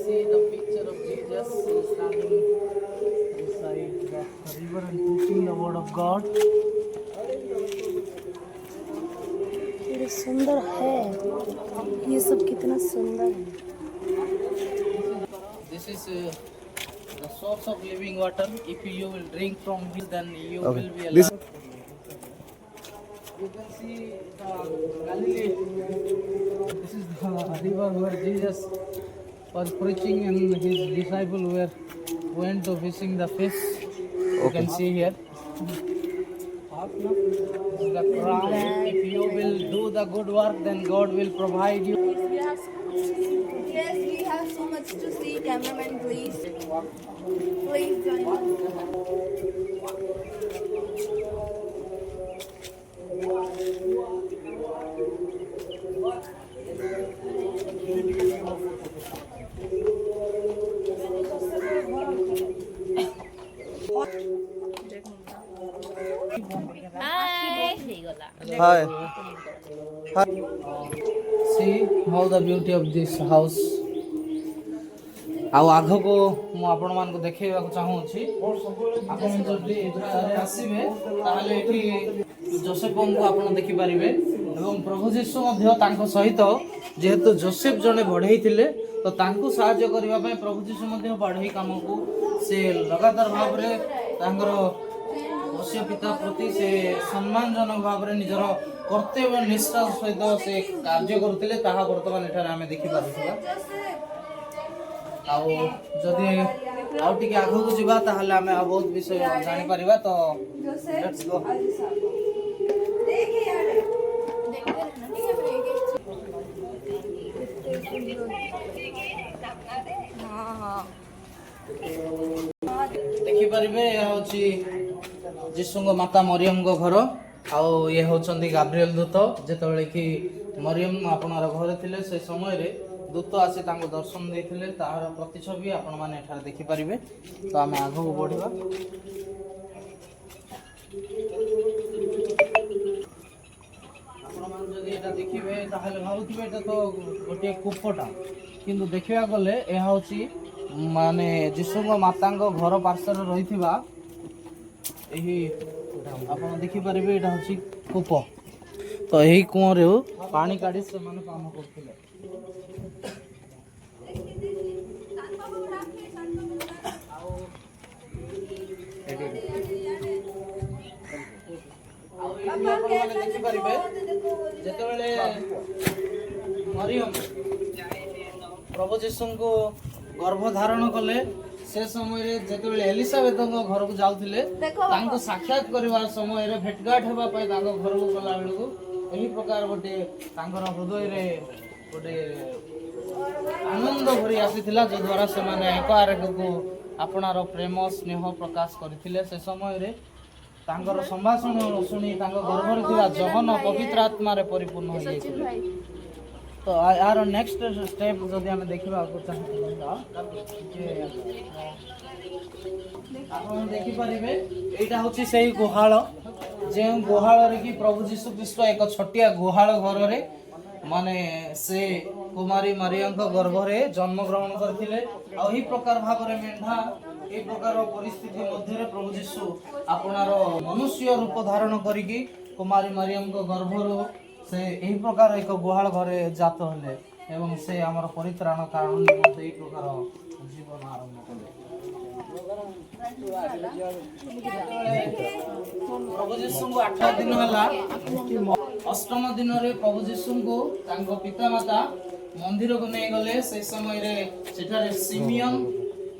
See the picture of Jesus standing beside the river and preaching the word of God. ये सुंदर है, ये सब कितना सुंदर है। This is the source of living water. If you will drink from this, then you will be alive. You can see the Galilee. This is the river where Jesus was preaching and his disciples went to fishing the fish. You can see here. This is the crown. If you will do the good work, then God will provide you. Yes, we have so much to see. Cameraman, please. Please join us. Hi. Hi. See how the beauty of this house. ଆଉ ଆଗକୁ ମୁଁ ଆପଣମାନଙ୍କୁ ଦେଖେଇବାକୁ ଚାହୁଁଛି ଆପଣ ଯଦି ଏଠାରେ ଆସିବେ ତାହେଲେ ଏଠି ଯୋସେଫଙ୍କୁ ଆପଣ ଦେଖିପାରିବେ ଏବଂ ପ୍ରଭୁ ଯୀଶୁ ମଧ୍ୟ ତାଙ୍କ ସହିତ ଯେହେତୁ ଯୋସେଫ ଜଣେ ବଢ଼େଇ ଥିଲେ ତ ତାଙ୍କୁ ସାହାଯ୍ୟ କରିବା ପାଇଁ ପ୍ରଭୁ ଯୀଶୁ ମଧ୍ୟ ବଢ଼େଇ କାମକୁ ସେ ଲଗାତାର ଭାବରେ ତାଙ୍କର ପୋଷ୍ୟ ପିତା ପ୍ରତି ସେ ସମ୍ମାନଜନକ ଭାବରେ ନିଜର କର୍ତ୍ତବ୍ୟ ନିଷ୍ଠା ସହିତ ସେ କାର୍ଯ୍ୟ କରୁଥିଲେ ତାହା ବର୍ତ୍ତମାନ ଏଠାରେ ଆମେ ଦେଖିପାରୁଥିବା। ଆଉ ଯଦି ଆଉ ଟିକେ ଆଗକୁ ଯିବା ତାହେଲେ ଆମେ ଆଉ ବହୁତ ବିଷୟ ଜାଣିପାରିବା ତ ଲେଟ୍ସ ଗୋ। ଦେଖିପାରିବେ ଏହା ହେଉଛି ଯୀଶୁଙ୍କ ମାତା ମରିୟମଙ୍କ ଘର ଆଉ ଇଏ ହେଉଛନ୍ତି ଗାବ୍ରିଏଲ ଦୂତ। ଯେତେବେଳେ କି ମରିୟମ ଆପଣଙ୍କର ଘରେ ଥିଲେ ସେ ସମୟରେ ଦୂତ ଆସି ତାଙ୍କୁ ଦର୍ଶନ ଦେଇଥିଲେ ତାହାର ପ୍ରତିଛବି ଆପଣମାନେ ଏଠାରେ ଦେଖିପାରିବେ। ତ ଆମେ ଆଗକୁ ବଢ଼ିବା। ଆପଣମାନେ ଯଦି ଏଇଟା ଦେଖିବେ ତାହେଲେ ଭାବୁଥିବେ ଏଇଟା ତ ଗୋଟିଏ କୂପଟା, କିନ୍ତୁ ଦେଖିବାକୁ ଗଲେ ଏହା ହେଉଛି ମାନେ ଯୀଶୁଙ୍କ ମାତାଙ୍କ ଘର ପାର୍ଶ୍ୱରେ ରହିଥିବା ଏହି ଆପଣ ଦେଖିପାରିବେ ଏଇଟା ହେଉଛି କୂପ। ତ ଏହି କୂଅରୁ ପାଣି କାଢ଼ି ସେମାନେ କାମ କରୁଥିଲେ। ଆଉ ଏଇଠି ଆପଣମାନେ ଦେଖିପାରିବେ ଯେତେବେଳେ ମରିୟମ ପ୍ରଭୁ ଯୀଶୁଙ୍କୁ ଗର୍ଭ ଧାରଣ କଲେ ସେ ସମୟରେ ଯେତେବେଳେ ଏଲିସାବେଥଙ୍କ ଘରକୁ ଯାଉଥିଲେ ତାଙ୍କୁ ସାକ୍ଷାତ କରିବା ସମୟରେ ଭେଟଘାଟ ହେବା ପାଇଁ ତାଙ୍କ ଘରକୁ ଗଲା ବେଳକୁ ଏହି ପ୍ରକାର ଗୋଟେ ତାଙ୍କର ହୃଦୟରେ ଗୋଟେ ଆନନ୍ଦ ଭରି ଆସିଥିଲା ଯଦ୍ୱାରା ସେମାନେ ଏକ ଆରେକକୁ ଆପଣାର ପ୍ରେମ ସ୍ନେହ ପ୍ରକାଶ କରିଥିଲେ। ସେ ସମୟରେ ତାଙ୍କର ସମ୍ଭାଷଣ ଶୁଣି ତାଙ୍କ ଗର୍ଭରେ ଥିବା ଜଗନ ପବିତ୍ର ଆତ୍ମାରେ ପରିପୂର୍ଣ୍ଣ ହୋଇଯାଇଥିଲେ। ତ ଏହାର ନେକ୍ସଟ ଷ୍ଟେପ୍ ଯଦି ଆମେ ଦେଖିବାକୁ ଚାହିଁବା ଆପଣ ଦେଖିପାରିବେ ଏଇଟା ହେଉଛି ସେଇ ଗୁହାଳ ଯେଉଁ ଗୁହାଳରେ କି ପ୍ରଭୁ ଯୀଶୁ ଖ୍ରୀଷ୍ଟ ଏକ ଛୋଟିଆ ଗୁହାଳ ଘରରେ ମାନେ ସେ କୁମାରୀ ମାରିଆଙ୍କ ଗର୍ଭରେ ଜନ୍ମଗ୍ରହଣ କରିଥିଲେ। ଆଉ ଏହି ପ୍ରକାର ଭାବରେ ମେଣ୍ଢା ଏହି ପ୍ରକାର ପରିସ୍ଥିତି ମଧ୍ୟରେ ପ୍ରଭୁ ଯୀଶୁ ଆପଣାର ମନୁଷ୍ୟ ରୂପ ଧାରଣ କରିକି କୁମାରୀ ମାରିଆଙ୍କ ଗର୍ଭରୁ ସେ ଏହି ପ୍ରକାର ଏକ ଗୁହାଳ ଘରେ ଜାତ ହେଲେ ଏବଂ ସେ ଆମର ପରିତ୍ରାଣ କାରଣ ନିମନ୍ତେ ଏହି ପ୍ରକାର ଜୀବନ ଆରମ୍ଭ କଲେ। ପ୍ରଭୁ ଯୀଶୁଙ୍କୁ 8 ଦିନ ହେଲା ଅଷ୍ଟମ ଦିନରେ ପ୍ରଭୁ ଯୀଶୁଙ୍କୁ ତାଙ୍କ ପିତାମାତା ମନ୍ଦିରକୁ ନେଇଗଲେ। ସେ ସମୟରେ ସେଠାରେ ସିମିୟନ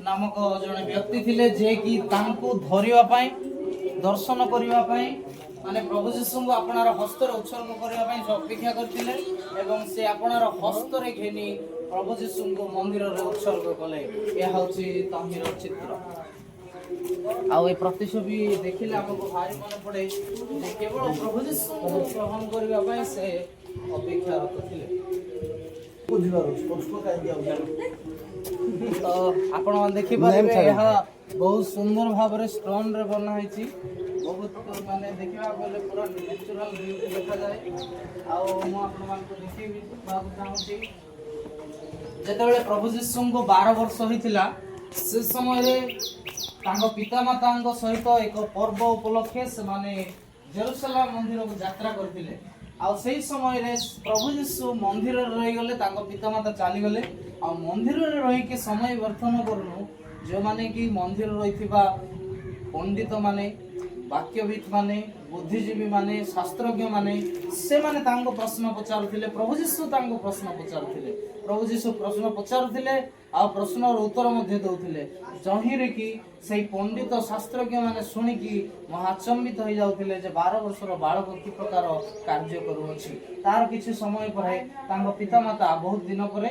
ନାମକ ଜଣେ ବ୍ୟକ୍ତି ଥିଲେ ଯେ କି ତାଙ୍କୁ ଧରିବା ପାଇଁ ଦର୍ଶନ କରିବା ପାଇଁ ମାନେ ପ୍ରଭୁ ଯୀଶୁଙ୍କୁ ଆପଣାର ହସ୍ତରେ ଉତ୍ସର୍ଗ କରିବା ପାଇଁ ସେ ଅପେକ୍ଷା କରିଥିଲେ ଏବଂ ସେ ଆପଣାର ହସ୍ତରେ ଘେନି ପ୍ରଭୁ ଯୀଶୁଙ୍କୁ ମନ୍ଦିରରେ ଉତ୍ସର୍ଗ କଲେ। ଏହା ହେଉଛି ତହିଁର ଚିତ୍ର। ଆଉ ଏ ପ୍ରତିଛବି ଦେଖିଲେ ଆମକୁ ଭାରି ମନେ ପଡେ ଯେ କେବଳ ପ୍ରଭୁ ଯୀଶୁଙ୍କୁ ଗ୍ରହଣ କରିବା ପାଇଁ ସେ ଅପେକ୍ଷାରତ ଥିଲେ। ତ ଆପଣମାନେ ଦେଖିପାରିବେ ଏହା ବହୁତ ସୁନ୍ଦର ଭାବରେ ଷ୍ଟୋନରେ ବନା ହେଇଛି। ବହୁତ ମାନେ ଦେଖିବାକୁ ଗଲେ ପୁରା ନ୍ୟାଚୁରାଲ ଭିଉ ଦେଖାଯାଏ। ଆଉ ମୁଁ ଆପଣମାନଙ୍କୁ ଦେଖିବାକୁ ଚାହୁଁଛି ଯେତେବେଳେ ପ୍ରଭୁ ଯୀଶୁଙ୍କୁ 12 ବର୍ଷ ହୋଇଥିଲା ସେ ସମୟରେ ତାଙ୍କ ପିତାମାତାଙ୍କ ସହିତ ଏକ ପର୍ବ ଉପଲକ୍ଷେ ସେମାନେ ଜେରୁସାଲେମ ମନ୍ଦିରକୁ ଯାତ୍ରା କରିଥିଲେ। ଆଉ ସେଇ ସମୟରେ ପ୍ରଭୁ ଯୀଶୁ ମନ୍ଦିରରେ ରହିଗଲେ, ତାଙ୍କ ପିତାମାତା ଚାଲିଗଲେ। ଆଉ ମନ୍ଦିରରେ ରହିକି ସମୟ ବ୍ୟର୍ଥନ କରୁନୁ ଯେଉଁମାନେ କି ମନ୍ଦିରରେ ରହିଥିବା ପଣ୍ଡିତ ମାନେ, ବାକ୍ୟବିତ ମାନେ, ବୁଦ୍ଧିଜୀବୀ ମାନେ, ଶାସ୍ତ୍ରଜ୍ଞ ମାନେ ସେମାନେ ତାଙ୍କୁ ପ୍ରଶ୍ନ ପଚାରୁଥିଲେ। ପ୍ରଭୁ ଯୀଶୁ ତାଙ୍କୁ ପ୍ରଶ୍ନ ପଚାରୁଥିଲେ। ପ୍ରଭୁ ଯୀଶୁ ପ୍ରଶ୍ନ ପଚାରୁଥିଲେ ଆଉ ପ୍ରଶ୍ନର ଉତ୍ତର ମଧ୍ୟ ଦେଉଥିଲେ, ଯହିଁରେ କି ସେଇ ପଣ୍ଡିତ ଶାସ୍ତ୍ରଜ୍ଞ ମାନେ ଶୁଣିକି ମହାଚମ୍ବିତ ହେଇଯାଉଥିଲେ ଯେ 12 ବର୍ଷର ବାଳକ କି ପ୍ରକାର କାର୍ଯ୍ୟ କରୁଅଛି। ତାର କିଛି ସମୟ ପରେ ତାଙ୍କ ପିତାମାତା ବହୁତ ଦିନ ପରେ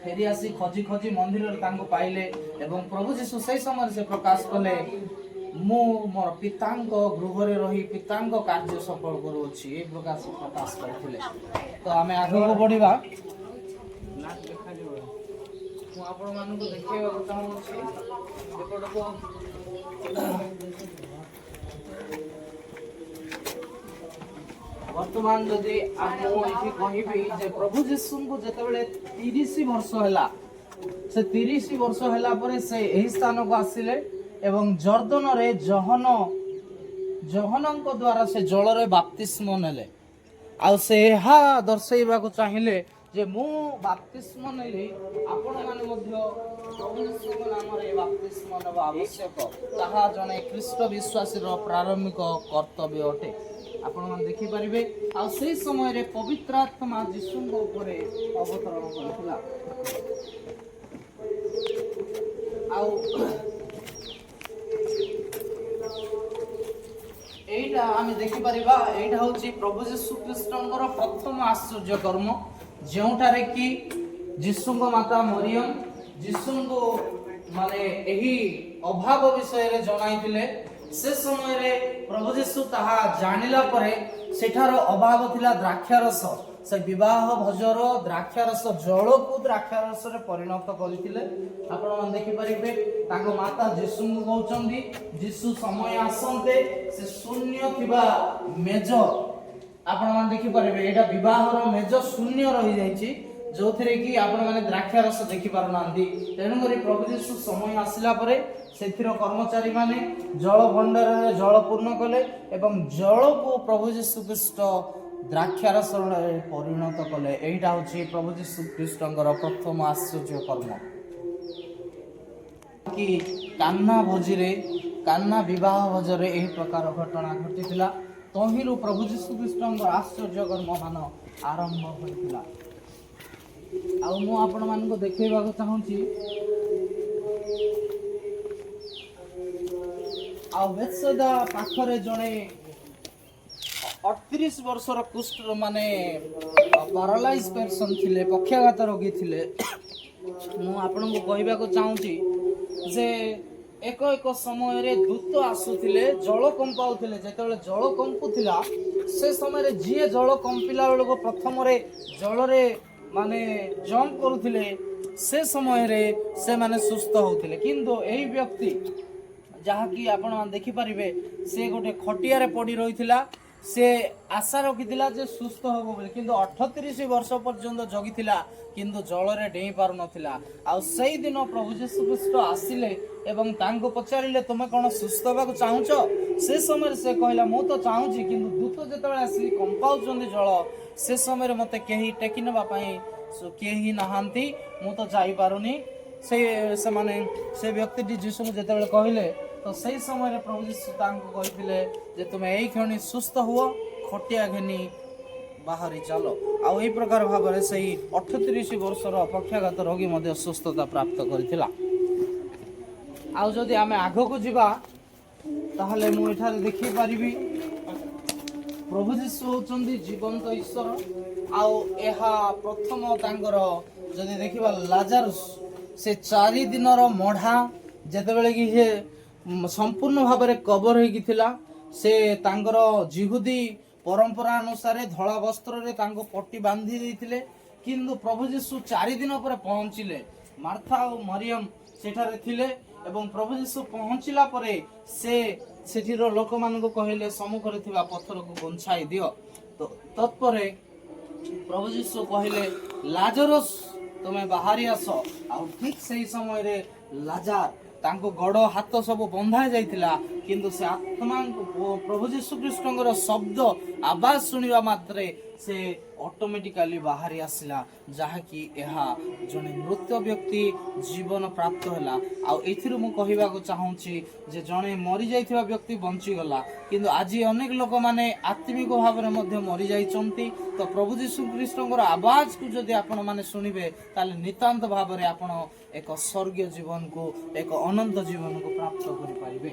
ଫେରି ଆସି ଖୋଜି ଖୋଜି ମନ୍ଦିରରେ ତାଙ୍କୁ ପାଇଲେ ଏବଂ ପ୍ରଭୁ ଯୀଶୁ ସେଇ ସମୟରେ ସେ ପ୍ରକାଶ କଲେ, ମୁଁ ମୋର ପିତାଙ୍କ ଗୃହରେ ରହି ପିତାଙ୍କ କାର୍ଯ୍ୟ ସଫଳ କରୁଅଛି। ଏ ପ୍ରକାର ପ୍ରକାଶ କରିଥିଲେ। ତ ଆମେ ଆଗକୁ ବଢିବା। ମୁଁ ଆପଣମାନଙ୍କୁ ଦେଖେଇବାକୁ ଚାହୁଁଛି ଏପଟକୁ। ବର୍ତ୍ତମାନ ଯଦି ମୁଁ ଏଠି କହିବି ଯେ ପ୍ରଭୁ ଯୀଶୁଙ୍କୁ ଯେତେବେଳେ 30 ବର୍ଷ ହେଲା, ସେ 30 ବର୍ଷ ହେଲା ପରେ ସେ ଏହି ସ୍ଥାନକୁ ଆସିଲେ ଏବଂ ଜର୍ଦ୍ଦନରେ ଯୋହନଙ୍କ ଦ୍ୱାରା ସେ ଜଳରେ ବାପ୍ତିସ୍ମ ନେଲେ। ଆଉ ସେ ଏହା ଦର୍ଶାଇବାକୁ ଚାହିଁଲେ ଯେ ମୁଁ ବାପ୍ତିସ୍ମ ନେଲି, ଆପଣମାନେ ମଧ୍ୟ ପ୍ରଭୁ ଯୀଶୁଙ୍କ ନାମରେ ବାପ୍ତିସ୍ମ ନେବା ଆବଶ୍ୟକ। ତାହା ଜଣେ ଖ୍ରୀଷ୍ଟ ବିଶ୍ୱାସୀର ପ୍ରାରମ୍ଭିକ କର୍ତ୍ତବ୍ୟ ଅଟେ। ଆପଣମାନେ ଦେଖିପାରିବେ। ଆଉ ସେଇ ସମୟରେ ପବିତ୍ର ଆତ୍ମା ଯୀଶୁଙ୍କ ଉପରେ ଅବତରଣ କରିଥିଲା। ଆଉ এইটা আমি ଦେଖିପାରିବା, এইটা ହେଉଛି ପ୍ରଭୁ ଯୀଶୁ ଖ୍ରୀଷ୍ଟଙ୍କର ପ୍ରଥମ ଆଶ୍ଚର୍ଯ୍ୟ କର୍ମ, ଯେଉଁଠାରେ କି ଯୀଶୁଙ୍କ ମାତା ମରିୟମ ଯୀଶୁଙ୍କୁ ମାନେ ଏହି ଅଭାବ ବିଷୟରେ ଜଣାଇଥିଲେ। ସେ ସମୟରେ ପ୍ରଭୁ ଯୀଶୁ ତାହା ଜାଣିଲା ପରେ ସେଠାର ଅଭାବ ଥିଲା ଦ୍ରାକ୍ଷାରସ। ସେ ବିବାହ ଭୋଜର ଦ୍ରାକ୍ଷାରସ ଜଳକୁ ଦ୍ରାକ୍ଷାରସରେ ପରିଣତ କରିଥିଲେ। ଆପଣମାନେ ଦେଖିପାରିବେ ତାଙ୍କ ମାତା ଯୀଶୁଙ୍କୁ କହୁଛନ୍ତି ଯୀଶୁ ସମୟ ଆସନ୍ତେ ସେ ଶୂନ୍ୟ ଥିବା ମେଜ, ଆପଣମାନେ ଦେଖିପାରିବେ ଏଇଟା ବିବାହର ମେଜ ଶୂନ୍ୟ ରହିଯାଇଛି, ଯୋଉଥିରେ କି ଆପଣମାନେ ଦ୍ରାକ୍ଷାରସ ଦେଖିପାରୁନାହାନ୍ତି। ତେଣୁକରି ପ୍ରଭୁ ଯୀଶୁ ସମୟ ଆସିଲା ପରେ ସେଥିର କର୍ମଚାରୀ ମାନେ ଜଳ ଭଣ୍ଡାରରେ ଜଳ ପୂର୍ଣ୍ଣ କଲେ ଏବଂ ଜଳକୁ ପ୍ରଭୁ ଯୀଶୁ ଖ୍ରୀଷ୍ଟ ଦ୍ରାକ୍ଷାରସରେ ପରିଣତ କଲେ। ଏଇଟା ହେଉଛି ପ୍ରଭୁ ଯୀଶୁ ଖ୍ରୀଷ୍ଟଙ୍କର ପ୍ରଥମ ଆଶ୍ଚର୍ଯ୍ୟ କର୍ମ। କି କାହ୍ନା ବିବାହ ଭୋଜରେ ଏହି ପ୍ରକାର ଘଟଣା ଘଟିଥିଲା। ତହିଁରୁ ପ୍ରଭୁ ଯୀଶୁ ଖ୍ରୀଷ୍ଟଙ୍କର ଆଶ୍ଚର୍ଯ୍ୟ କର୍ମ ମାନ ଆରମ୍ଭ ହୋଇଥିଲା। ଆଉ ମୁଁ ଆପଣମାନଙ୍କୁ ଦେଖେଇବାକୁ ଚାହୁଁଛି, ଆଉ ବେତ୍ସେଦା ପାଖରେ ଜଣେ 38 ବର୍ଷର କୁଷ୍ଠ ମାନେ ପାରାଲାଇଜ୍ ପର୍ସନ୍ ଥିଲେ, ପକ୍ଷାଘାତ ରୋଗୀ ଥିଲେ। ମୁଁ ଆପଣଙ୍କୁ କହିବାକୁ ଚାହୁଁଛି ଯେ ଏକ ସମୟରେ ଦୂତ ଆସୁଥିଲେ, ଜଳ କମ୍ପାଉଥିଲେ। ଯେତେବେଳେ ଜଳ କମ୍ପୁଥିଲା ସେ ସମୟରେ ଯିଏ ଜଳ କମ୍ପିଲା ବେଳକୁ ପ୍ରଥମରେ ଜଳରେ ମାନେ ଜମ୍ପ କରୁଥିଲେ ସେ ସମୟରେ ସେମାନେ ସୁସ୍ଥ ହେଉଥିଲେ। କିନ୍ତୁ ଏହି ବ୍ୟକ୍ତି ଯାହାକି ଆପଣମାନେ ଦେଖିପାରିବେ ସେ ଗୋଟେ ଖଟିଆରେ ପଡ଼ି ରହିଥିଲା। ସେ ଆଶା ରଖିଥିଲା ଯେ ସୁସ୍ଥ ହେବ ବୋଲି, କିନ୍ତୁ 38 ବର୍ଷ ପର୍ଯ୍ୟନ୍ତ ଜଗିଥିଲା କିନ୍ତୁ ଜଳରେ ଡେଇଁ ପାରୁନଥିଲା। ଆଉ ସେଇଦିନ ପ୍ରଭୁ ଯୀଶୁ ଖ୍ରୀଷ୍ଟ ଆସିଲେ ଏବଂ ତାଙ୍କୁ ପଚାରିଲେ ତୁମେ କ'ଣ ସୁସ୍ଥ ହେବାକୁ ଚାହୁଁଛ? ସେ ସମୟରେ ସେ କହିଲା ମୁଁ ତ ଚାହୁଁଛି, କିନ୍ତୁ ଦୂତ ଯେତେବେଳେ ଆସି କମ୍ପାଉଛନ୍ତି ଜଳ ସେ ସମୟରେ ମୋତେ କେହି ଟେକି ନେବା ପାଇଁ କେହି ନାହାନ୍ତି, ମୁଁ ତ ଯାଇପାରୁନି। ସେ ବ୍ୟକ୍ତିଟି ଯୀଶୁଙ୍କୁ ଯେତେବେଳେ କହିଲେ ତ ସେଇ ସମୟରେ ପ୍ରଭୁ ଯୀଶୁ ତାଙ୍କୁ କହିଥିଲେ ଯେ ତୁମେ ଏଇ କ୍ଷଣି ସୁସ୍ଥ ହୁଅ, ଖଟିଆ ଘେନି ବାହାରି ଚାଲ। ଆଉ ଏହି ପ୍ରକାର ଭାବରେ ସେଇ 38 ବର୍ଷର ପକ୍ଷାଘାତ ରୋଗୀ ମଧ୍ୟ ସୁସ୍ଥତା ପ୍ରାପ୍ତ କରିଥିଲା। ଆଉ ଯଦି ଆମେ ଆଗକୁ ଯିବା ତାହେଲେ ମୁଁ ଏଠାରେ ଦେଖିପାରିବି ପ୍ରଭୁ ଯୀଶୁ ହେଉଛନ୍ତି ଜୀବନ୍ତ ଈଶ୍ୱର। ଆଉ ଏହା ପ୍ରଥମ ତାଙ୍କର ଯଦି ଦେଖିବା ଲାଜାରୁସ୍ ସେ 4 ଦିନର ମଢ଼ା ଯେତେବେଳେ କି ସେ ସମ୍ପୂର୍ଣ୍ଣ ଭାବରେ କଭର ହେଇକି ଥିଲା, ସେ ତାଙ୍କର ଜିହୁଦୀ ପରମ୍ପରା ଅନୁସାରେ ଧଳା ବସ୍ତ୍ରରେ ତାଙ୍କୁ ପଟି ବାନ୍ଧି ଦେଇଥିଲେ। କିନ୍ତୁ ପ୍ରଭୁ ଯୀଶୁ 4 ଦିନ ପରେ ପହଞ୍ଚିଲେ। ମାର୍ଥା ଆଉ ମରିୟମ ସେଠାରେ ଥିଲେ ଏବଂ ପ୍ରଭୁ ଯୀଶୁ ପହଞ୍ଚିଲା ପରେ ସେ ସେଠିର ଲୋକମାନଙ୍କୁ କହିଲେ ସମ୍ମୁଖରେ ଥିବା ପଥରକୁ ବଞ୍ଚାଇ ଦିଅ। ତତ୍ପରେ ପ୍ରଭୁ ଯୀଶୁ କହିଲେ ଲାଜରସ୍ ତୁମେ ବାହାରି ଆସ। ଆଉ ଠିକ୍ ସେହି ସମୟରେ ଲାଜାର ତାଙ୍କ ଗୋଡ଼ ହାତ ସବୁ ବନ୍ଧା ଯାଇଥିଲା, କିନ୍ତୁ ସେ ଆତ୍ମାଙ୍କୁ ପ୍ରଭୁ ଯୀଶୁ ଖ୍ରୀଷ୍ଟଙ୍କର ଶବ୍ଦ ଆବାଜ ଶୁଣିବା ମାତ୍ରେ ସେ ଅଟୋମେଟିକାଲି ବାହାରି ଆସିଲା, ଯାହାକି ଏହା ଜଣେ ମୃତ ବ୍ୟକ୍ତି ଜୀବନ ପ୍ରାପ୍ତ ହେଲା। ଆଉ ଏଥିରୁ ମୁଁ କହିବାକୁ ଚାହୁଁଛି ଯେ ଜଣେ ମରିଯାଇଥିବା ବ୍ୟକ୍ତି ବଞ୍ଚିଗଲା, କିନ୍ତୁ ଆଜି ଅନେକ ଲୋକମାନେ ଆତ୍ମିକ ଭାବରେ ମଧ୍ୟ ମରିଯାଇଛନ୍ତି। ତ ପ୍ରଭୁ ଯୀଶୁ ଖ୍ରୀଷ୍ଟଙ୍କର ଆବାଜକୁ ଯଦି ଆପଣମାନେ ଶୁଣିବେ ତାହେଲେ ନିତାନ୍ତ ଭାବରେ ଆପଣ ଏକ ସ୍ୱର୍ଗୀୟ ଜୀବନକୁ, ଏକ ଅନନ୍ତ ଜୀବନକୁ ପ୍ରାପ୍ତ କରିପାରିବେ।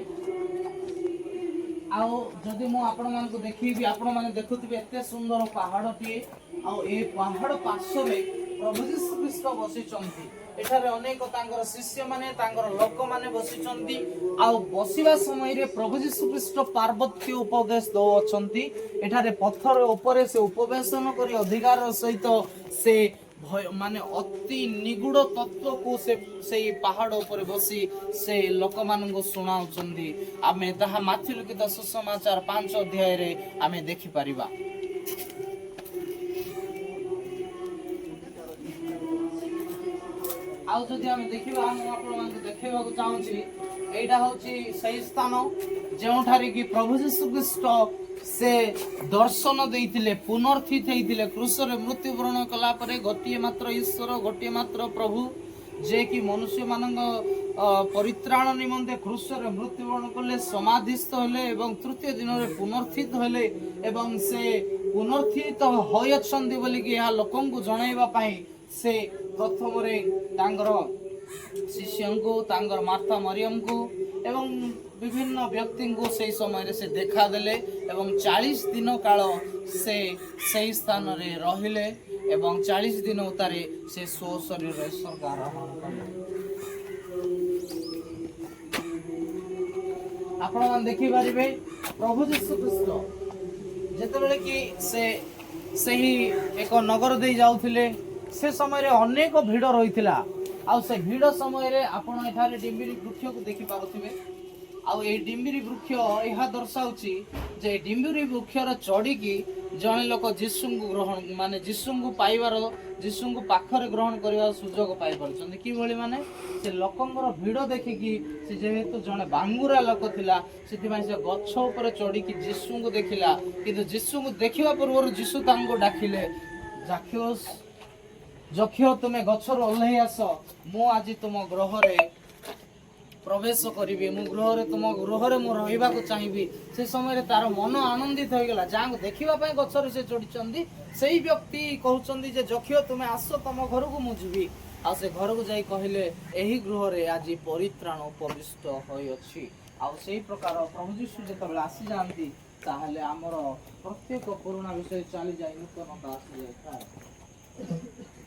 ଆଉ ଯଦି ମୁଁ ଆପଣମାନଙ୍କୁ ଦେଖେଇବି, ଆପଣମାନେ ଦେଖୁଥିବେ ଏତେ ସୁନ୍ଦର ପାହାଡ଼ଟିଏ, ଆଉ ଏ ପାହାଡ଼ ପାର୍ଶ୍ୱରେ ପ୍ରଭୁ ଯୀଶୁ ଖ୍ରୀଷ୍ଟ ବସିଛନ୍ତି। ଏଠାରେ ଅନେକ ତାଙ୍କର ଶିଷ୍ୟମାନେ, ତାଙ୍କର ଲୋକମାନେ ବସିଛନ୍ତି। ଆଉ ବସିବା ସମୟରେ ପ୍ରଭୁ ଯୀଶୁ ଖ୍ରୀଷ୍ଟ ପାର୍ବତ୍ୟ ଉପଦେଶ ଦେଉଅଛନ୍ତି। ଏଠାରେ ପଥର ଉପରେ ସେ ଉପବେଶନ କରି ଅଧିକାର ସହିତ ସେ ମାନେ ଅତି ନିଗୁଡ ତତ୍ତ୍ୱକୁ ସେଇ ପାହାଡ଼ ଉପରେ ବସି ସେ ଲୋକମାନଙ୍କୁ ଶୁଣାଉଛନ୍ତି। ଆମେ ତାହା ମାଥି ଲିଖିତ ସୁସମାଚାର 5 ଅଧ୍ୟାୟରେ ଆମେ ଦେଖିପାରିବା। ଆଉ ଯଦି ଆମେ ଦେଖିବା, ମୁଁ ଆପଣମାନଙ୍କୁ ଦେଖେଇବାକୁ ଚାହୁଁଛି, ଏଇଟା ହଉଛି ସେହି ସ୍ଥାନ ଯେଉଁଠାରେ କି ପ୍ରଭୁ ଯୀଶୁ ଖ୍ରୀଷ୍ଟ ସେ ଦର୍ଶନ ଦେଇଥିଲେ, ପୁନର୍ଥିତ ହେଇଥିଲେ। କ୍ରୁଶରେ ମୃତ୍ୟୁବରଣ କଲା ପରେ ଗୋଟିଏ ମାତ୍ର ଈଶ୍ୱର, ଗୋଟିଏ ମାତ୍ର ପ୍ରଭୁ, ଯେ କି ମନୁଷ୍ୟମାନଙ୍କ ପରିତ୍ରାଣ ନିମନ୍ତେ କ୍ରୁଶରେ ମୃତ୍ୟୁବରଣ କଲେ, ସମାଧିସ୍ଥ ହେଲେ ଏବଂ ତୃତୀୟ ଦିନରେ ପୁନର୍ଥିତ ହେଲେ ଏବଂ ସେ ପୁନର୍ଥିତ ହୋଇଅଛନ୍ତି ବୋଲିକି ଏହା ଲୋକଙ୍କୁ ଜଣାଇବା ପାଇଁ ସେ ପ୍ରଥମରେ ତାଙ୍କର ଶିଷ୍ୟଙ୍କୁ, ତାଙ୍କର ମାର୍ଥା ମରିୟମଙ୍କୁ ଏବଂ ବିଭିନ୍ନ ବ୍ୟକ୍ତିଙ୍କୁ ସେହି ସମୟରେ ସେ ଦେଖାଦେଲେ ଏବଂ 40 ଦିନ କାଳ ସେ ସେହି ସ୍ଥାନରେ ରହିଲେ ଏବଂ 40 ଦିନ ଉତ୍ତାରେ ସେ ସ୍ୱଶରୀରରେ ସ୍ୱର୍ଗାରୋହଣ କଲେ। ଆପଣମାନେ ଦେଖିପାରିବେ ପ୍ରଭୁ ଯୀଶୁ ଖ୍ରୀଷ୍ଟ ଯେତେବେଳେ କି ସେ ସେହି ଏକ ନଗର ଦେଇ ଯାଉଥିଲେ, ସେ ସମୟରେ ଅନେକ ଭିଡ଼ ରହିଥିଲା। ଆଉ ସେ ଭିଡ଼ ସମୟରେ ଆପଣ ଏଠାରେ ଡିମ୍ବିରି ବୃକ୍ଷକୁ ଦେଖିପାରୁଥିବେ। ଆଉ ଏଇ ଡିମ୍ବିରି ବୃକ୍ଷ ଏହା ଦର୍ଶାଉଛି ଯେ ଡିମ୍ବିରି ବୃକ୍ଷର ଚଢ଼ିକି ଜଣେ ଲୋକ ଯୀଶୁଙ୍କୁ ଯୀଶୁଙ୍କୁ ପାଇବାର, ଯୀଶୁଙ୍କୁ ପାଖରେ ଗ୍ରହଣ କରିବାର ସୁଯୋଗ ପାଇପାରୁଛନ୍ତି। କିଭଳି ମାନେ ସେ ଲୋକଙ୍କର ଭିଡ଼ ଦେଖିକି, ସେ ଯେହେତୁ ଜଣେ ବାଙ୍ଗୁରା ଲୋକ ଥିଲା, ସେଥିପାଇଁ ସେ ଗଛ ଉପରେ ଚଢ଼ିକି ଯୀଶୁଙ୍କୁ ଦେଖିଲା। କିନ୍ତୁ ଯୀଶୁଙ୍କୁ ଦେଖିବା ପୂର୍ବରୁ ଯୀଶୁ ତାଙ୍କୁ ଡାକିଲେ, ଯକ୍ଷୟ ତୁମେ ଗଛରୁ ଓହ୍ଲେଇ ଆସ, ମୁଁ ଆଜି ତୁମ ଗୃହରେ ପ୍ରବେଶ କରିବି, ତୁମ ଗୃହରେ ମୁଁ ରହିବାକୁ ଚାହିଁବି। ସେ ସମୟରେ ତାର ମନ ଆନନ୍ଦିତ ହୋଇଗଲା। ଯାହାକୁ ଦେଖିବା ପାଇଁ ଗଛରେ ସେ ଚଢ଼ିଛନ୍ତି, ସେଇ ବ୍ୟକ୍ତି କହୁଛନ୍ତି ଯେ ଯକ୍ଷୟ ତୁମେ ଆସ, ତମ ଘରକୁ ମୁଁ ଯିବି। ଆଉ ସେ ଘରକୁ ଯାଇ କହିଲେ, ଏହି ଗୃହରେ ଆଜି ପରିତ୍ରାଣ ଉପବିଷ୍ଟ ହୋଇଅଛି। ଆଉ ସେଇ ପ୍ରକାର ପ୍ରଭୁ ଯୀଶୁ ଯେତେବେଳେ ଆସିଯାଆନ୍ତି, ତାହେଲେ ଆମର ପ୍ରତ୍ୟେକ ପୁରୁଣା ବିଷୟ ଚାଲିଯାଇ ନୂତନତା ଆସିଯାଇଥାଏ।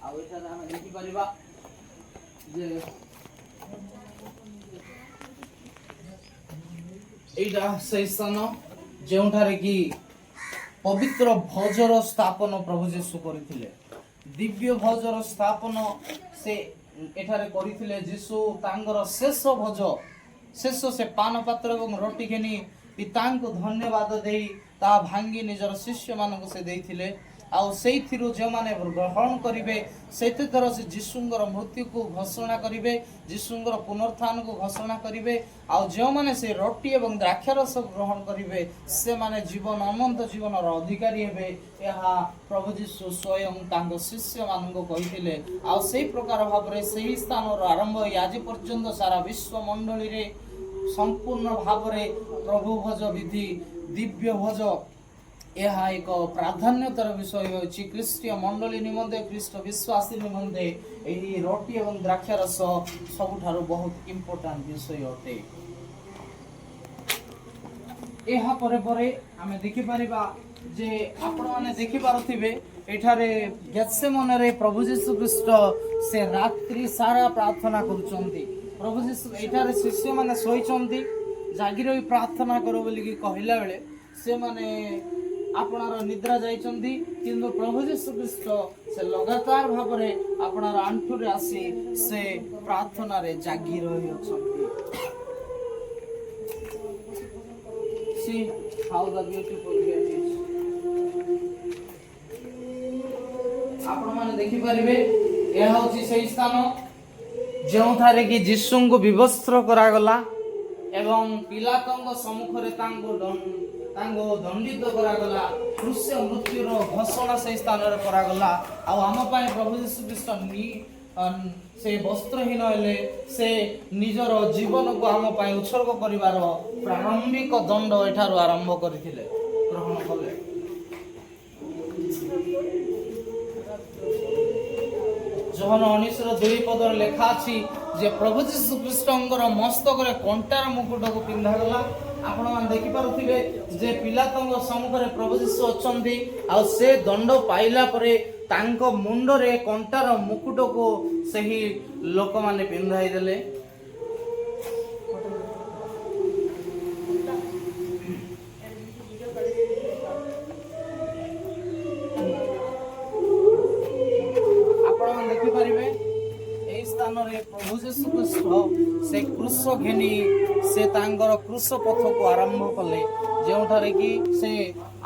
ଆଉ ଏଠାରେ ଆମେ ଦେଖିପାରିବା ଯେ ଏଇଟା ସେହି ସ୍ଥାନ ଯେଉଁଠାରେ କି ପବିତ୍ର ଭୋଜର ସ୍ଥାପନ ପ୍ରଭୁ ଯୀଶୁ କରିଥିଲେ। ଦିବ୍ୟ ଭୋଜର ସ୍ଥାପନ ସେ ଏଠାରେ କରିଥିଲେ। ଯୀଶୁ ତାଙ୍କର ଶେଷ ଭୋଜ, ଶେଷ ସେ ପାନ ପାତ୍ର ଏବଂ ରୋଟି ଘେନି ପିତାଙ୍କୁ ଧନ୍ୟବାଦ ଦେଇ ତାହା ଭାଙ୍ଗି ନିଜର ଶିଷ୍ୟମାନଙ୍କୁ ସେ ଦେଇଥିଲେ। ଆଉ ସେଇଥିରୁ ଯେଉଁମାନେ ଗ୍ରହଣ କରିବେ, ସେଥିଥର ସେ ଯୀଶୁଙ୍କର ମୃତ୍ୟୁକୁ ଘୋଷଣା କରିବେ, ଯୀଶୁଙ୍କର ପୁନରୁତ୍ଥାନକୁ ଘୋଷଣା କରିବେ। ଆଉ ଯେଉଁମାନେ ସେ ରୋଟି ଏବଂ ଦ୍ରାକ୍ଷାରସ ଗ୍ରହଣ କରିବେ, ସେମାନେ ଅନନ୍ତ ଜୀବନର ଅଧିକାରୀ ହେବେ। ଏହା ପ୍ରଭୁ ଯୀଶୁ ସ୍ୱୟଂ ତାଙ୍କ ଶିଷ୍ୟମାନଙ୍କୁ କହିଥିଲେ। ଆଉ ସେହି ପ୍ରକାର ଭାବରେ ସେହି ସ୍ଥାନର ଆରମ୍ଭ ହୋଇ ଆଜି ପର୍ଯ୍ୟନ୍ତ ସାରା ବିଶ୍ୱ ମଣ୍ଡଳୀରେ ସମ୍ପୂର୍ଣ୍ଣ ଭାବରେ ପ୍ରଭୁ ଭୋଜ ବିଧି, ଦିବ୍ୟ ଭୋଜ ଏହା ଏକ ପ୍ରାଧାନ୍ୟତାର ବିଷୟ ହେଉଛି ଖ୍ରୀଷ୍ଟୀୟ ମଣ୍ଡଳୀ ନିମନ୍ତେ ଖ୍ରୀଷ୍ଟ ବିଶ୍ୱାସୀ ନିମନ୍ତେ ଏହି ରୋଟି ଏବଂ ଦ୍ରାକ୍ଷାରସ ସବୁଠାରୁ ବହୁତ ଇମ୍ପୋର୍ଟାଣ୍ଟ ବିଷୟ ଅଟେ। ଏହା ପରେ ପରେ ଆମେ ଦେଖିପାରିବା ଯେ ଆପଣମାନେ ଦେଖିପାରୁଥିବେ ଏଠାରେ ଗେତ୍ସେମନେରେ ପ୍ରଭୁ ଯୀଶୁ ଖ୍ରୀଷ୍ଟ ସେ ରାତ୍ରି ସାରା ପ୍ରାର୍ଥନା କରୁଛନ୍ତି। ପ୍ରଭୁ ଯୀଶୁ ଏଠାରେ ଶିଷ୍ୟମାନେ ଶୋଇଛନ୍ତି, ଜାଗି ରହି ପ୍ରାର୍ଥନା କର ବୋଲିକି କହିଲା ବେଳେ ସେମାନେ ଆପଣାର ନିଦ୍ରା ଯାଇଛନ୍ତି, କିନ୍ତୁ ପ୍ରଭୁ ଯୀଶୁ ଖ୍ରୀଷ୍ଟ ସେ ଲଗାତାର ଭାବରେ ଆପଣାର ଆଣ୍ଠୁରେ ଆସି ସେ ପ୍ରାର୍ଥନାରେ ଜାଗି ରହିଅଛନ୍ତି। See how the beautiful gate is. ଆପଣମାନେ ଦେଖିପାରିବେ ଏହା ହେଉଛି ସେହି ସ୍ଥାନ ଯେଉଁଠାରେ କି ଯୀଶୁଙ୍କୁ ବିବସ୍ତ୍ର କରାଗଲା ଏବଂ ପିଲାତଙ୍କ ସମ୍ମୁଖରେ ତାଙ୍କୁ ଦଣ୍ଡିତ କରାଗଲା। କ୍ରୁଶ ମୃତ୍ୟୁର ଘୋଷଣା ସେହି ସ୍ଥାନରେ କରାଗଲା। ଆଉ ଆମ ପାଇଁ ପ୍ରଭୁ ଯୀଶୁ ଖ୍ରୀଷ୍ଟ ସେ ବସ୍ତ୍ରହୀନ ହେଲେ, ସେ ନିଜର ଜୀବନକୁ ଆମ ପାଇଁ ଉତ୍ସର୍ଗ କରିବାର ପ୍ରାରମ୍ଭିକ ଦଣ୍ଡ ଏଠାରୁ ଆରମ୍ଭ କରିଥିଲେ, ଗ୍ରହଣ କଲେ। ଯୋହନ 19:2 ଲେଖା ଅଛି ଯେ ପ୍ରଭୁ ଯୀଶୁ ଖ୍ରୀଷ୍ଟଙ୍କର ମସ୍ତକରେ କଣ୍ଟାର ମୁକୁଟକୁ ପିନ୍ଧାଗଲା। ଆପଣମାନେ ଦେଖିପାରୁଥିବେ ଯେ ପିଲାତଙ୍କ ସମ୍ମୁଖରେ ପ୍ରଭୁ ଯୀଶୁ ଅଛନ୍ତି, ଆଉ ସେ ଦଣ୍ଡ ପାଇଲା ପରେ ତାଙ୍କ ମୁଣ୍ଡରେ କଣ୍ଟାର ମୁକୁଟକୁ ସେହି ଲୋକମାନେ ପିନ୍ଧାଇ ଦେଲେ। ଆପଣମାନେ ଦେଖିପାରିବେ ଏହି ସ୍ଥାନରେ ପ୍ରଭୁ ଯୀଶୁ ଖ୍ରୀଷ୍ଟ ସେ କ୍ରୁଶ ଘେନି ସେ ତାଙ୍କର କ୍ରୁଶ ପଥକୁ ଆରମ୍ଭ କଲେ, ଯେଉଁଠାରେ କି ସେ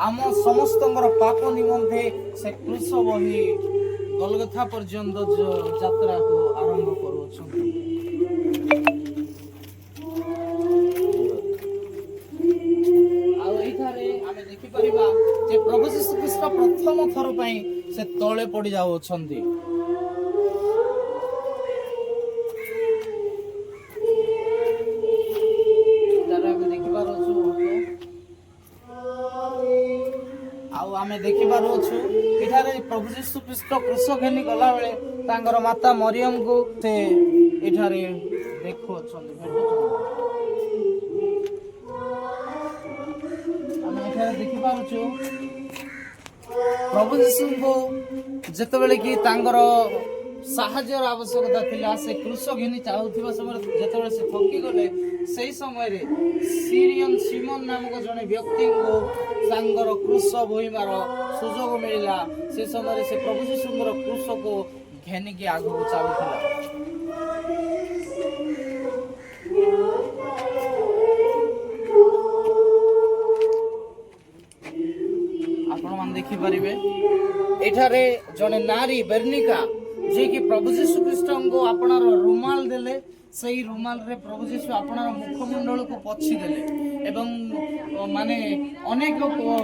ଆମ ସମସ୍ତଙ୍କର ପାପ ନିମନ୍ତେ ସେ କ୍ରୁଶ ବହି ଗଲଗଥା ପର୍ଯ୍ୟନ୍ତ ଯାତ୍ରାକୁ ଆରମ୍ଭ କରୁଅଛନ୍ତି। ଆଉ ଏଇଠାରେ ଆମେ ଦେଖିପାରିବା ଯେ ପ୍ରଭୁ ଯୀଶୁ ଖ୍ରୀଷ୍ଟ ପ୍ରଥମ ଥର ପାଇଁ ସେ ତଳେ ପଡି ଯାଉଅଛନ୍ତି। ଆମେ ଦେଖିପାରୁଅଛୁ ଏଠାରେ ପ୍ରଭୁ ଯୀଶୁ ଖ୍ରୀଷ୍ଟ କ୍ରୁଶ ଘେନି ଗଲାବେଳେ ତାଙ୍କର ମାତା ମରିୟମକୁ ସେ ଏଠାରେ ଦେଖୁଅଛନ୍ତି, ଆମେ ଏଠାରେ ଦେଖିପାରୁଛୁ ପ୍ରଭୁ ଯୀଶୁଙ୍କୁ ଯେତେବେଳେ କି ତାଙ୍କର ସାହାଯ୍ୟର ଆବଶ୍ୟକତା ଥିଲା, ସେ କ୍ରୁଶ ଘେନି ଚାହୁଥିବା ସମୟରେ ଯେତେବେଳେ ସେ ଥକିଗଲେ, ସେହି ସମୟରେ ସିରିୟନ ସିମନ ନାମକ ଜଣେ ବ୍ୟକ୍ତିଙ୍କୁ ତାଙ୍କର କ୍ରୁଶ ବୋହିବାର ସୁଯୋଗ ମିଳିଲା। ସେ ସମୟରେ ସେ ପ୍ରଭୁ ଯୀଶୁଙ୍କର କ୍ରୁଶକୁ ଘେନିକି ଆଗକୁ ଚାଲୁଥିଲା। ଆପଣମାନେ ଦେଖିପାରିବେ ଏଠାରେ ଜଣେ ନାରୀ ବେର୍ନିକା ଯିଏକି ପ୍ରଭୁ ଯୀଶୁ ଖ୍ରୀଷ୍ଟଙ୍କୁ ଆପଣାର ରୁମାଲ ଦେଲେ, ସେହି ରୁମାଲରେ ପ୍ରଭୁ ଯୀଶୁ ଆପଣାର ମୁଖମଣ୍ଡଳକୁ ପୋଛି ଦେଲେ ଏବଂ ମାନେ ଅନେକ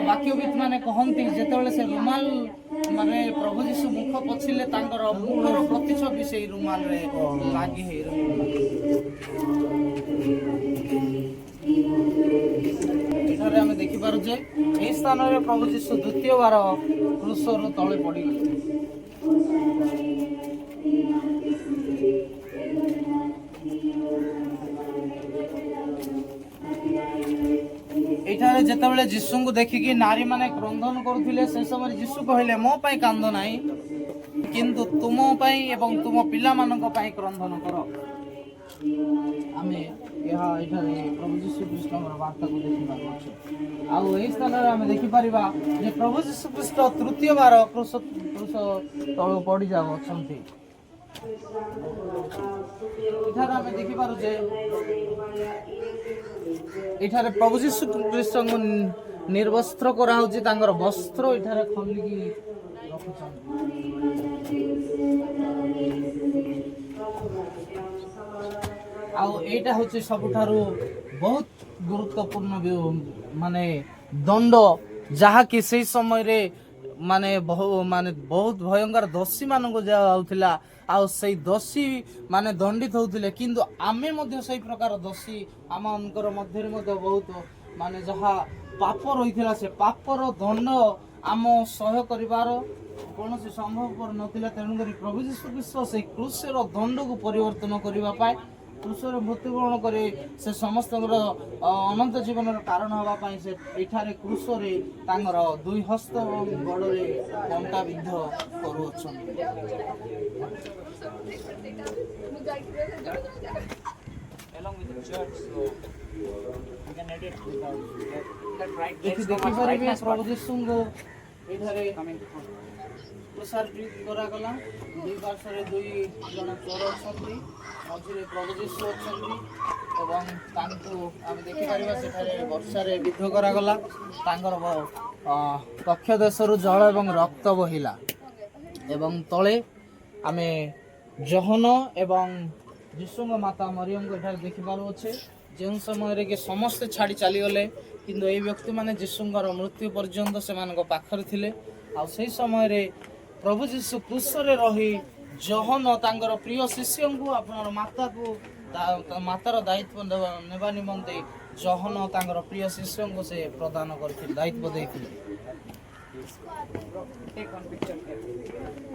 ବାକ୍ୟବିତ ମାନେ କହନ୍ତି ଯେତେବେଳେ ସେ ରୁମାଲ ମାନେ ପ୍ରଭୁ ଯୀଶୁ ମୁଖ ପୋଛିଲେ ତାଙ୍କର ମୁଖର ପ୍ରତିଛବି ସେହି ରୁମାଲରେ ଲାଗି ହେଇ ରହିଲା। ଏଠାରେ ଆମେ ଦେଖିପାରୁ ଯେ ଏହି ସ୍ଥାନରେ ପ୍ରଭୁ ଯୀଶୁ ଦ୍ୱିତୀୟ ବାର କ୍ରୁଶରୁ ତଳେ ପଡ଼ିଗଲେ। ଏଠାରେ ଯେତେବେଳେ ଯୀଶୁଙ୍କୁ ଦେଖିକି ନାରୀମାନେ କ୍ରନ୍ଦନ କରୁଥିଲେ, ସେ ସମୟରେ ଯୀଶୁ କହିଲେ, ମୋ ପାଇଁ କାନ୍ଦ ନାହିଁ, କିନ୍ତୁ ତୁମ ପାଇଁ ଏବଂ ତୁମ ପିଲାମାନଙ୍କ ପାଇଁ କ୍ରନ୍ଦନ କର। ଆମେ ଏହା ଏଠାରେ ପ୍ରଭୁ ଯୀଶୁ ଖ୍ରୀଷ୍ଟଙ୍କର ବାର୍ତ୍ତାକୁ ଦେଖିପାରୁଛୁ। ଆଉ ଏହି ସ୍ଥାନରେ ଆମେ ଦେଖିପାରିବା ଯେ ପ୍ରଭୁ ଯୀଶୁ ଖ୍ରୀଷ୍ଟ ତୃତୀୟ ବାର କ୍ରୁଶ ତଳୁ ପଡ଼ି ଯାଉଅଛନ୍ତି। ଏଠାରେ ଆମେ ଦେଖିପାରୁ ଯେ ଏଠାରେ ପ୍ରଭୁ ଯୀଶୁ ଖ୍ରୀଷ୍ଟଙ୍କୁ ନିର୍ବସ୍ତ୍ର କରାହଉଛି, ତାଙ୍କର ବସ୍ତ୍ର ଏଠାରେ ଖୋଲିକି ରଖୁଛନ୍ତି। ଆଉ ଏଇଟା ହଉଛି ସବୁଠାରୁ ବହୁତ ଗୁରୁତ୍ୱପୂର୍ଣ୍ଣ ମାନେ ଦଣ୍ଡ, ଯାହାକି ସେଇ ସମୟରେ ମାନେ ବହୁତ ଭୟଙ୍କର ଦୋଷୀ ମାନଙ୍କୁ ଦିଆଯାଉଥିଲା। ଆଉ ସେଇ ଦୋଷୀ ମାନେ ଦଣ୍ଡିତ ହଉଥିଲେ, କିନ୍ତୁ ଆମେ ମଧ୍ୟ ସେଇ ପ୍ରକାର ଦୋଷୀ ଆମମାନଙ୍କର ମଧ୍ୟରେ ମଧ୍ୟ ବହୁତ ମାନେ ଯାହା ପାପ ରହିଥିଲା ସେ ପାପର ଦଣ୍ଡ ଆମ ସହ୍ୟ କରିବାର କୌଣସି ସମ୍ଭବପର ନଥିଲା। ତେଣୁକରି ପ୍ରଭୁ ଯୀଶୁ ଖ୍ରୀଷ୍ଟ ସେଇ କ୍ରୁଶର ଦଣ୍ଡକୁ ପରିବର୍ତ୍ତନ କରିବା ପାଇଁ କ୍ରୁଶରେ ମୃତ୍ୟୁବରଣ କରି ସେ ସମସ୍ତଙ୍କର ଅନନ୍ତ ଜୀବନର କାରଣ ହେବା ପାଇଁ ସେ ଏଠାରେ କ୍ରୁଶରେ ତାଙ୍କର ଦୁଇ ହସ୍ତ ଏବଂ ଗୋଡ଼ରେ କଣ୍ଟା ବିଦ୍ଧ କରୁଅଛନ୍ତି। ଦେଖିପାରିବେ ପ୍ରଭୁ ଯୀଶୁଙ୍କୁ ଏଠାରେ ପ୍ରସାରିତ କରାଗଲା। ଦୁଇ ପାର୍ଶ୍ୱରେ ଦୁଇ ଜଣ ଚୋର ଅଛନ୍ତି, ମଝିରେ ପ୍ରଭୁ ଯୀଶୁ ଅଛନ୍ତି ଏବଂ ତାଙ୍କୁ ଆମେ ଦେଖିପାରିବା ସେଠାରେ ବର୍ଷାରେ ବିଦ୍ଧ କରାଗଲା। ତାଙ୍କର କକ୍ଷ ଦେଶରୁ ଜଳ ଏବଂ ରକ୍ତ ବହିଲା ଏବଂ ତଳେ ଆମେ ଜହନ ଏବଂ ଯୀଶୁଙ୍କ ମାତା ମରିୟମଙ୍କୁ ଏଠାରେ ଦେଖିପାରୁଅଛେ। ଯେଉଁ ସମୟରେ କି ସମସ୍ତେ ଛାଡ଼ି ଚାଲିଗଲେ କିନ୍ତୁ ଏଇ ବ୍ୟକ୍ତିମାନେ ଯୀଶୁଙ୍କର ମୃତ୍ୟୁ ପର୍ଯ୍ୟନ୍ତ ସେମାନଙ୍କ ପାଖରେ ଥିଲେ। ଆଉ ସେହି ସମୟରେ ପ୍ରଭୁ ଯୀଶୁ କ୍ରୁଶରେ ରହି ଜହନ ତାଙ୍କର ପ୍ରିୟ ଶିଷ୍ୟଙ୍କୁ ଆପଣଙ୍କର ମାତାକୁ ମାତାର ଦାୟିତ୍ୱ ନେବା ନିମନ୍ତେ ଜହନ ତାଙ୍କର ପ୍ରିୟ ଶିଷ୍ୟଙ୍କୁ ସେ ପ୍ରଦାନ କରିଥିଲେ, ଦାୟିତ୍ୱ ଦେଇଥିଲେ।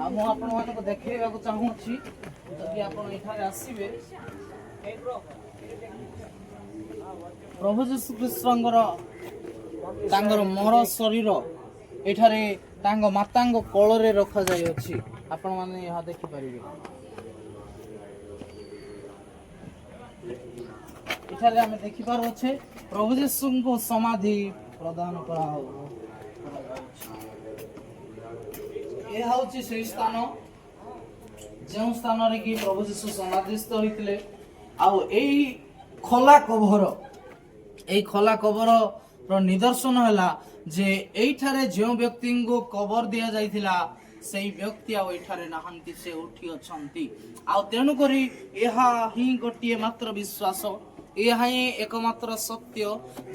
ଆଉ ମୁଁ ଆପଣମାନଙ୍କୁ ଦେଖେଇବାକୁ ଚାହୁଁଛି, ଯଦି ଆପଣ ଏଠାରେ ଆସିବେ ପ୍ରଭୁ ଯୀଶୁ ଖ୍ରୀଷ୍ଟଙ୍କର ତାଙ୍କର ମର ଶରୀର ଏଠାରେ ତାଙ୍କ ମାତାଙ୍କ କୋଳରେ ରଖାଯାଇଅଛି। ଆପଣମାନେ ଏହା ଦେଖିପାରିବେ। ଏଠାରେ ଆମେ ଦେଖିପାରୁଅଛେ ପ୍ରଭୁ ଯୀଶୁଙ୍କୁ ସମାଧି ପ୍ରଦାନ କରାଯାଉଛି। ଏହା ହେଉଛି ସେହି ସ୍ଥାନ ଯେଉଁ ସ୍ଥାନରେ କି ପ୍ରଭୁ ଯୀଶୁ ସମାଧିସ୍ଥ ହୋଇଥିଲେ। ଆଉ ଏଇ ଖୋଲା କବରର ନିଦର୍ଶନ ହେଲା ଯେ ଏଇଠାରେ ଯେଉଁ ବ୍ୟକ୍ତିଙ୍କୁ କବର ଦିଆଯାଇଥିଲା ସେଇ ବ୍ୟକ୍ତି ଆଉ ଏଠାରେ ନାହାନ୍ତି, ସେ ଉଠି ଅଛନ୍ତି। ଆଉ ତେଣୁକରି ଏହା ହିଁ ଗୋଟିଏ ମାତ୍ର ବିଶ୍ୱାସ, ଏହା ହିଁ ଏକମାତ୍ର ସତ୍ୟ,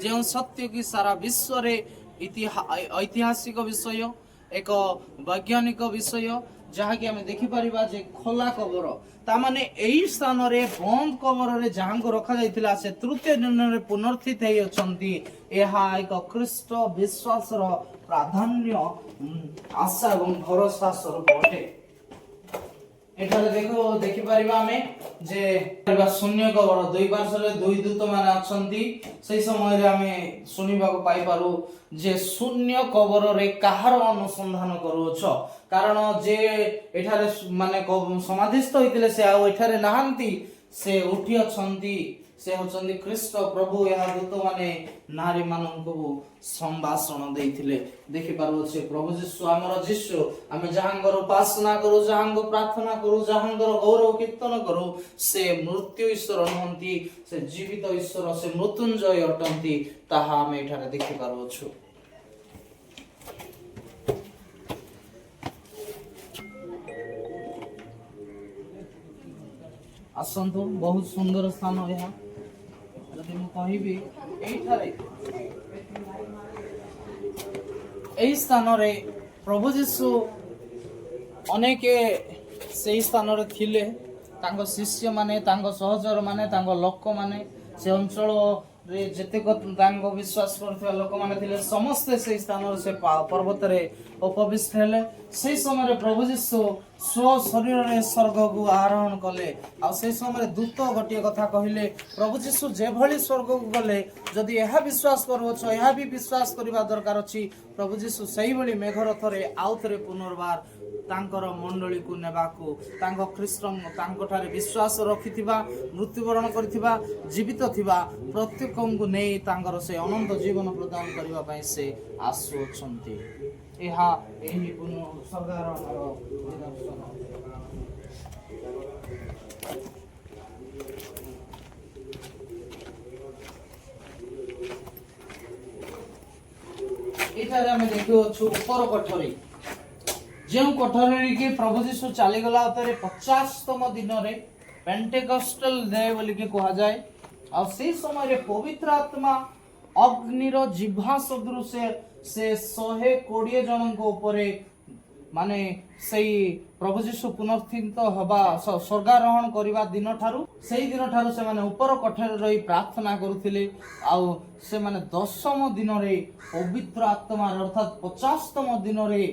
ଯେଉଁ ସତ୍ୟ କି ସାରା ବିଶ୍ୱରେ ଐତିହାସିକ ବିଷୟ, ଏକ ବୈଜ୍ଞାନିକ ବିଷୟ, ଯାହାକି ଆମେ ଦେଖିପାରିବା ଯେ ଖୋଲା କବର, ତାମାନେ ଏଇ ସ୍ଥାନରେ ବନ୍ଦ କବରରେ ଯାହାଙ୍କୁ ରଖାଯାଇଥିଲା ସେ ତୃତୀୟ ଦିନରେ ପୁନର୍ଥିତ ହେଇ ଅଛନ୍ତି। ଏହା ଏକ ଖ୍ରୀଷ୍ଟ ବିଶ୍ୱାସର ପ୍ରାଧାନ୍ୟ, ଆଶା ଏବଂ ଭରସା ସ୍ୱରୂପ ଅଟେ। ଏଠାରେ ଦେଖିପାରିବା ଆମେ ଯେ ଶୂନ୍ୟ କବର, ଦୁଇ ପାର୍ଶ୍ୱରେ ଦୁଇ ଦୂତ ମାନେ ଅଛନ୍ତି। ସେଇ ସମୟରେ ଆମେ ଶୁଣିବାକୁ ପାଇପାରୁ ଯେ ଶୂନ୍ୟ କବରରେ କାହାର ଅନୁସନ୍ଧାନ କରୁଅଛ, କାରଣ ଯେ ଏଠାରେ ମାନେ ସମାଧିସ୍ଥ ହୋଇଥିଲେ ସେ ଆଉ ଏଠାରେ ନାହାନ୍ତି, ସେ ଉଠି ଅଛନ୍ତି। ସେ ହେଉଛନ୍ତି ଖ୍ରୀଷ୍ଟ ପ୍ରଭୁ। ଏହା ଦୂତମାନେ ନାରୀ ମାନଙ୍କୁ ସମ୍ଭାଷଣ ଦେଇଥିଲେ। ଦେଖିପାରୁଅଛେ ପ୍ରଭୁ ଯୀଶୁ, ଆମର ଯୀଶୁ, ଆମେ ଯାହାଙ୍କର ଉପାସନା କରୁ, ଯାହାଙ୍କୁ ପ୍ରାର୍ଥନା କରୁ, ଯାହାଙ୍କର ଗୌରବ କୀର୍ତ୍ତନ କରୁ, ସେ ମୃତ୍ୟୁ ଈଶ୍ୱର ନୁହନ୍ତି, ସେ ଜୀବିତ ଈଶ୍ୱର, ସେ ମୃତ୍ୟୁଞ୍ଜୟ ଅଟନ୍ତି। ତାହା ଆମେ ଏଠାରେ ଦେଖିପାରୁଅଛୁ। ଆସନ୍ତୁ, ବହୁତ ସୁନ୍ଦର ସ୍ଥାନ ଏହା। ଯଦି ମୁଁ କହିବି ଏଇଠାରେ ଏହି ସ୍ଥାନରେ ପ୍ରଭୁ ଯୀଶୁ ଅନେକ ସେହି ସ୍ଥାନରେ ଥିଲେ। ତାଙ୍କ ଶିଷ୍ୟମାନେ, ତାଙ୍କ ସହଚରମାନେ, ତାଙ୍କ ଲୋକମାନେ, ସେ ଅଞ୍ଚଳରେ ଯେତେକ ତାଙ୍କ ବିଶ୍ୱାସ କରୁଥିବା ଲୋକମାନେ ଥିଲେ, ସମସ୍ତେ ସେହି ସ୍ଥାନରେ ସେ ପର୍ବତରେ ଉପବିଷ୍ଟ ହେଲେ। ସେହି ସମୟରେ ପ୍ରଭୁ ଯୀଶୁ ସ୍ୱ ଶରୀରରେ ସ୍ୱର୍ଗକୁ ଆରୋହଣ କଲେ। ଆଉ ସେହି ସମୟରେ ଦୂତ ଗୋଟିଏ କଥା କହିଲେ, ପ୍ରଭୁ ଯୀଶୁ ଯେଭଳି ସ୍ୱର୍ଗକୁ ଗଲେ, ଯଦି ଏହା ବିଶ୍ୱାସ କରୁଅଛ, ଏହା ବି ବିଶ୍ୱାସ କରିବା ଦରକାର ଅଛି। ପ୍ରଭୁ ଯୀଶୁ ସେଇଭଳି ମେଘରଥରେ ଆଉ ଥରେ ପୁନର୍ବାର ତାଙ୍କର ମଣ୍ଡଳୀକୁ ନେବାକୁ, ତାଙ୍କ ଖ୍ରୀଷ୍ଟ ତାଙ୍କଠାରେ ବିଶ୍ୱାସ ରଖିଥିବା, ମୃତ୍ୟୁବରଣ କରିଥିବା, ଜୀବିତ ଥିବା ପ୍ରତ୍ୟେକଙ୍କୁ ନେଇ ତାଙ୍କର ସେ ଅନନ୍ତ ଜୀବନ ପ୍ରଦାନ କରିବା ପାଇଁ ସେ ଆସୁଅଛନ୍ତି। ଏହା ଏହି ସ୍ୱର୍ଗର ନିଦର୍ଶନ। ଏଠାରେ ଆମେ ଦେଖୁଅଛୁ ଉପର କୋଠରୀ, ଯେଉଁ କୋଠରୀରେ କି ପ୍ରଭୁ ଯୀଶୁ ଚାଲିଗଲା ପରେ 50ତମ ଦିନରେ ପେଣ୍ଟେକଷ୍ଟଲ ଡେ ବୋଲିକି କୁହାଯାଏ। ଆଉ ସେହି ସମୟରେ ପବିତ୍ର ଆତ୍ମା ଅଗ୍ନିର ଜିହ୍ବା ସଦୃଶ ସେ 120 ଜଣଙ୍କ ଉପରେ ମାନେ ସେଇ ପ୍ରଭୁ ଯୀଶୁ ପୁନର୍ଥିତ ହବା ସ୍ୱର୍ଗାରୋହଣ କରିବା ଦିନ ଠାରୁ ସେଇ ଦିନ ଠାରୁ ସେମାନେ ଉପର କୋଠରୀରେ ରହି ପ୍ରାର୍ଥନା କରୁଥିଲେ। ଆଉ ସେମାନେ 10ମ ଦିନରେ ପବିତ୍ର ଆତ୍ମାର ଅର୍ଥାତ୍ 50ତମ ଦିନରେ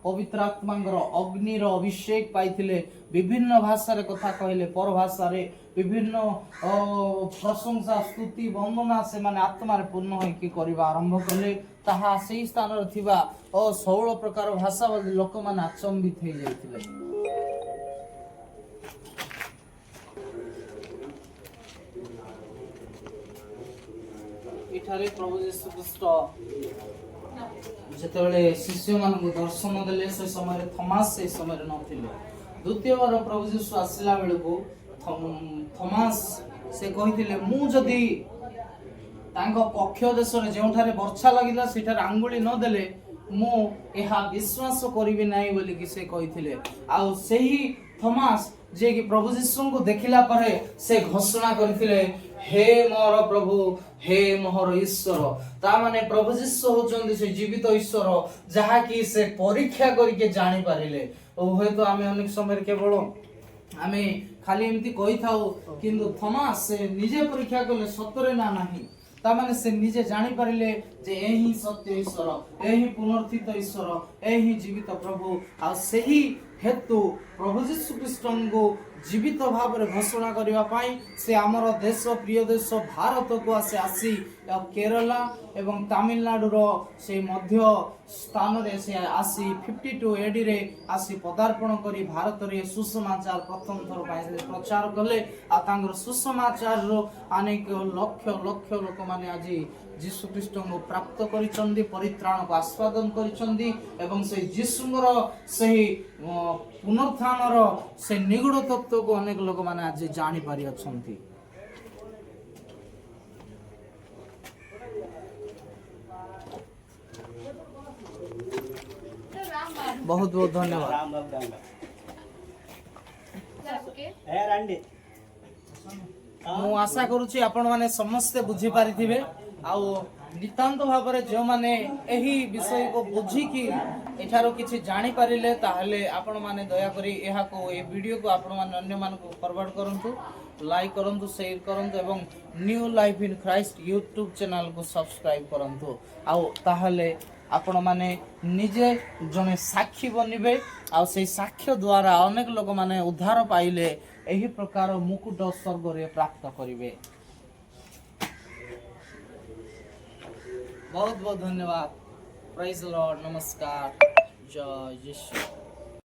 ପବିତ୍ର ଆତ୍ମାଙ୍କର ଅଗ୍ନିର ଅଭିଷେକ ପାଇଥିଲେ। ବିଭିନ୍ନ ଭାଷାରେ କଥା କହିଲେ, ପର ଭାଷାରେ ବିଭିନ୍ନ ପ୍ରଶଂସା ସ୍ତୁତି ବନ୍ଦନା ସେମାନେ ଆତ୍ମାରେ ପୂର୍ଣ୍ଣ ହୋଇକି କରିବା ଆରମ୍ଭ କଲେ। ତାହା ସେହି ସ୍ଥାନରେ ଥିବା 16 ପ୍ରକାର ଭାଷାବାଦୀ ଲୋକମାନେ ଆଚମ୍ବିତ ହେଇଯାଇଥିଲେ। ଏଠାରେ ପ୍ରଭୁ ଯୀଶୁ ଖ୍ରୀଷ୍ଟ ଯେତେବେଳେ ଶିଷ୍ୟମାନଙ୍କୁ ଦର୍ଶନ ଦେଲେ ସେ ସମୟରେ ଥମାସ ସେ ସମୟରେ ନଥିଲେ। ଦ୍ୱିତୀୟବାର ପ୍ରଭୁ ଯୀଶୁ ଆସିଲା ବେଳକୁ ଥମାସ ସେ କହିଥିଲେ, ମୁଁ ଯଦି ତାଙ୍କ ପକ୍ଷ ଦେଶରେ ଯେଉଁଠାରେ ବର୍ଚ୍ଛା ଲାଗିଲା ସେଠାରେ ଆଙ୍ଗୁଳି ନ ଦେଲେ ମୁଁ ଏହା ବିଶ୍ୱାସ କରିବି ନାହିଁ ବୋଲିକି ସେ କହିଥିଲେ। ଆଉ ସେହି ଥମାସ ଯିଏକି ପ୍ରଭୁ ଯୀଶୁଙ୍କୁ ଦେଖିଲା ପରେ ସେ ଘୋଷଣା କରିଥିଲେ, ହେ ମୋର ପ୍ରଭୁ, ହେ ମୋର ଈଶ୍ୱର। ତା ମାନେ ପ୍ରଭୁ ଯୀଶୁ ହଉଛନ୍ତି ସେ ଜୀବିତ ଈଶ୍ୱର, ଯାହାକି ସେ ପରୀକ୍ଷା କରିକି ଜାଣିପାରିଲେ। ଓ ହୁଏତ ଆମେ ଅନେକ ସମୟରେ କେବଳ ଆମେ ଖାଲି ଏମିତି କହିଥାଉ, କିନ୍ତୁ ଥମାସ ସେ ନିଜେ ପରୀକ୍ଷା କଲେ ସତରେ ନା ନାହିଁ। ତାମାନେ ସେ ନିଜେ ଜାଣିପାରିଲେ ଯେ ଏ ହିଁ ସତ୍ୟ ଈଶ୍ୱର, ଏ ହିଁ ପୁନର୍ଥିତ ଈଶ୍ୱର, ଏ ହିଁ ଜୀବିତ ପ୍ରଭୁ। ଆଉ ସେହି ହେତୁ ପ୍ରଭୁ ଯୀଶୁ ଖ୍ରୀଷ୍ଟଙ୍କୁ ଜୀବିତ ଭାବରେ ଘୋଷଣା କରିବା ପାଇଁ ସେ ଆମର ଦେଶ, ପ୍ରିୟ ଦେଶ ଭାରତକୁ ଆସି କେରଳ ଏବଂ ତାମିଲନାଡୁର ସେ ମଧ୍ୟ ସ୍ଥାନରେ ସେ ଆସି 52 AD ରେ ଆସି ପଦାର୍ପଣ କରି ଭାରତରେ ସୁସମାଚାର ପ୍ରଥମ ଥର ପାଇଁ ପ୍ରଚାର କଲେ। ଆଉ ତାଙ୍କର ସୁସମାଚାରରୁ ଅନେକ ଲକ୍ଷ ଲକ୍ଷ ଲୋକମାନେ ଆଜି ଯୀଶୁ ଖ୍ରୀଷ୍ଟଙ୍କୁ ପ୍ରାପ୍ତ କରିଛନ୍ତି, ପରିତ୍ରାଣକୁ ଆସ୍ୱାଦନ କରିଛନ୍ତି ଏବଂ ସେଇ ଯୀଶୁଙ୍କର ସେହି ପୁନରୁତ୍ଥାନର ସେ ନିଗୁଡ ତତ୍ତ୍ୱକୁ ଅନେକ ଲୋକମାନେ ଆଜି ଜାଣିପାରି ଅଛନ୍ତି। ବହୁତ ବହୁତ ଧନ୍ୟବାଦ। ମୁଁ ଆଶା କରୁଛି ଆପଣମାନେ ସମସ୍ତେ ବୁଝିପାରିଥିବେ। ଆଉ ନିତାନ୍ତ ଭାବରେ ଯେଉଁମାନେ ଏହି ବିଷୟକୁ ବୁଝିକି ଏଠାରୁ କିଛି ଜାଣିପାରିଲେ, ତାହେଲେ ଆପଣମାନେ ଦୟାକରି ଏହାକୁ ଏହି ଭିଡ଼ିଓକୁ ଆପଣମାନେ ଅନ୍ୟମାନଙ୍କୁ ଫରୱାର୍ଡ଼ କରନ୍ତୁ, ଲାଇକ୍ କରନ୍ତୁ, ସେୟାର କରନ୍ତୁ ଏବଂ ନ୍ୟୁ ଲାଇଫ୍ ଇନ୍ ଖ୍ରାଇଷ୍ଟ ୟୁଟ୍ୟୁବ୍ ଚ୍ୟାନେଲକୁ ସବସ୍କ୍ରାଇବ୍ କରନ୍ତୁ। ଆଉ ତାହେଲେ ଆପଣମାନେ ନିଜେ ଜଣେ ସାକ୍ଷୀ ବନିବେ। ଆଉ ସେଇ ସାକ୍ଷ୍ୟ ଦ୍ୱାରା ଅନେକ ଲୋକମାନେ ଉଦ୍ଧାର ପାଇଲେ ଏହି ପ୍ରକାର ମୁକୁଟ ସ୍ୱର୍ଗରେ ପ୍ରାପ୍ତ କରିବେ। बहुत बहुत धन्यवाद। Praise Lord. नमस्कार। जय यीशु।